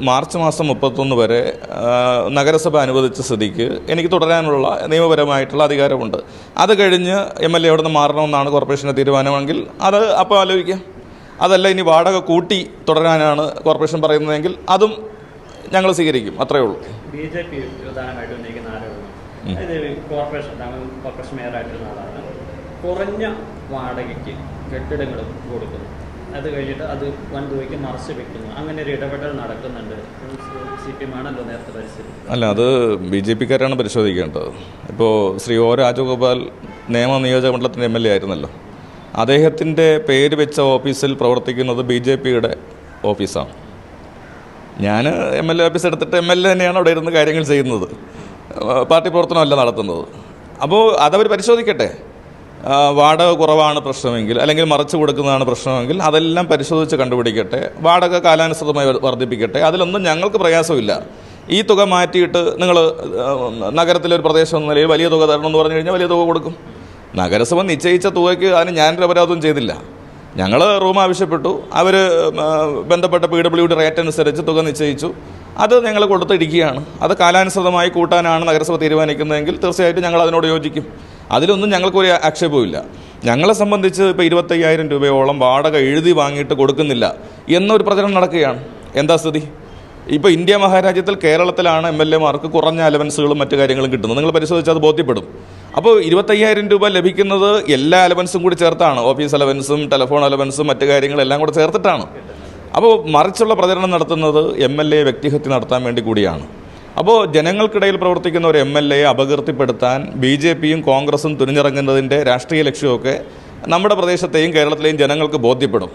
March മാസം 31 വരെ നഗരസഭ അനുവദിച്ച സ്ഥിതിക്ക് എനിക്ക് തുടരാനുള്ള നിയമപരമായിട്ടുള്ള അധികാരമുണ്ട്. അത് കഴിഞ്ഞ് MLA അവിടെ നിന്ന് മാറണമെന്നാണ് കോർപ്പറേഷൻ്റെ തീരുമാനമെങ്കിൽ അത് അപ്പോൾ ആലോചിക്കാം. അതല്ല ഇനി വാടക കൂട്ടി തുടരാനാണ് കോർപ്പറേഷൻ പറയുന്നതെങ്കിൽ അതും ഞങ്ങൾ സ്വീകരിക്കും. അത്രയേ ഉള്ളൂ. BJP പ്രധാനമായിട്ടും ഉന്നയിക്കുന്ന ആരോപണം കോർപ്പറേഷൻ മേയറായിട്ടുള്ള ആളാണ് കുറഞ്ഞ വാടകയ്ക്ക് കെട്ടിടങ്ങൾ കൊടുക്കുന്നു, അത് കഴിഞ്ഞിട്ട് അത് വൻതുകയ്ക്ക് മറച്ചു വെക്കുന്നു, അങ്ങനെ ഒരു ഇടപെടൽ നടക്കുന്നുണ്ട്. CPM ആണല്ലോ നേരത്തെ പരിശോധിച്ചത്. അല്ല, അത് BJP-ക്കാരാണ് പരിശോധിക്കേണ്ടത്. ഇപ്പോൾ ശ്രീ O രാജഗോപാൽ നിയോജക മണ്ഡലത്തിൻ്റെ MLA ആയിരുന്നല്ലോ. അദ്ദേഹത്തിൻ്റെ പേര് വെച്ച ഓഫീസിൽ പ്രവർത്തിക്കുന്നത് BJP-യുടെ ഓഫീസാണ്. ഞാൻ MLA ഓഫീസ് എടുത്തിട്ട് MLA തന്നെയാണ് അവിടെ ഇരുന്ന് കാര്യങ്ങൾ ചെയ്യുന്നത്, പാർട്ടി പ്രവർത്തനമല്ല നടത്തുന്നത്. അപ്പോൾ അതവർ പരിശോധിക്കട്ടെ. വാടക കുറവാണ് പ്രശ്നമെങ്കിൽ, അല്ലെങ്കിൽ മറച്ചു കൊടുക്കുന്നതാണ് പ്രശ്നമെങ്കിൽ അതെല്ലാം പരിശോധിച്ച് കണ്ടുപിടിക്കട്ടെ. വാടക കാലാനുസൃതമായി വർദ്ധിപ്പിക്കട്ടെ. അതിലൊന്നും ഞങ്ങൾക്ക് പ്രയാസമില്ല. ഈ തുക മാറ്റിയിട്ട് നിങ്ങൾ നഗരത്തിലൊരു പ്രദേശം എന്ന നിലയിൽ വലിയ തുക തരണമെന്ന് പറഞ്ഞു കഴിഞ്ഞാൽ വലിയ തുക കൊടുക്കും. നഗരസഭ നിശ്ചയിച്ച തുകയ്ക്ക് അതിന് ഞാനൊരു അപരാധവും ചെയ്തില്ല. ഞങ്ങൾ റൂം ആവശ്യപ്പെട്ടു, അവർ ബന്ധപ്പെട്ട PWD റേറ്റ് അനുസരിച്ച് തുക നിശ്ചയിച്ചു, അത് ഞങ്ങൾ കൊടുത്തിരിക്കുകയാണ്. അത് കാലാനുസൃതമായി കൂട്ടാനാണ് നഗരസഭ തീരുമാനിക്കുന്നതെങ്കിൽ തീർച്ചയായിട്ടും ഞങ്ങൾ അതിനോട് യോജിക്കും. അതിലൊന്നും ഞങ്ങൾക്കൊരു ആക്ഷേപവുമില്ല. ഞങ്ങളെ സംബന്ധിച്ച് ഇപ്പോൾ 25,000 രൂപയോളം വാടക എഴുതി വാങ്ങിയിട്ട് കൊടുക്കുന്നില്ല എന്നൊരു പ്രചരണം നടക്കുകയാണ്. എന്താ സ്ഥിതി? ഇപ്പോൾ ഇന്ത്യ മഹാരാജ്യത്തിൽ കേരളത്തിലാണ് MLA-മാർക്ക് കുറഞ്ഞ അലവൻസുകളും മറ്റു കാര്യങ്ങളും കിട്ടുന്നത്. നിങ്ങൾ പരിശോധിച്ചാൽ അത് ബോധ്യപ്പെടും. അപ്പോൾ 25,000 രൂപ ലഭിക്കുന്നത് എല്ലാ അലവൻസും കൂടി ചേർത്താണ്. ഓഫീസ് അലവൻസും ടെലിഫോൺ അലവൻസും മറ്റു കാര്യങ്ങളെല്ലാം കൂടെ ചേർത്തിട്ടാണ്. അപ്പോൾ മറിച്ചുള്ള പ്രചരണം നടത്തുന്നത് MLA വ്യക്തിഹത്യ നടത്താൻ വേണ്ടി കൂടിയാണ്. അപ്പോൾ ജനങ്ങൾക്കിടയിൽ പ്രവർത്തിക്കുന്ന ഒരു MLA-യെ അപകീർത്തിപ്പെടുത്താൻ BJP-യും കോൺഗ്രസും തുനിഞ്ഞിറങ്ങുന്നതിൻ്റെ രാഷ്ട്രീയ ലക്ഷ്യമൊക്കെ നമ്മുടെ പ്രദേശത്തെയും കേരളത്തിലെയും ജനങ്ങൾക്ക് ബോധ്യപ്പെടും.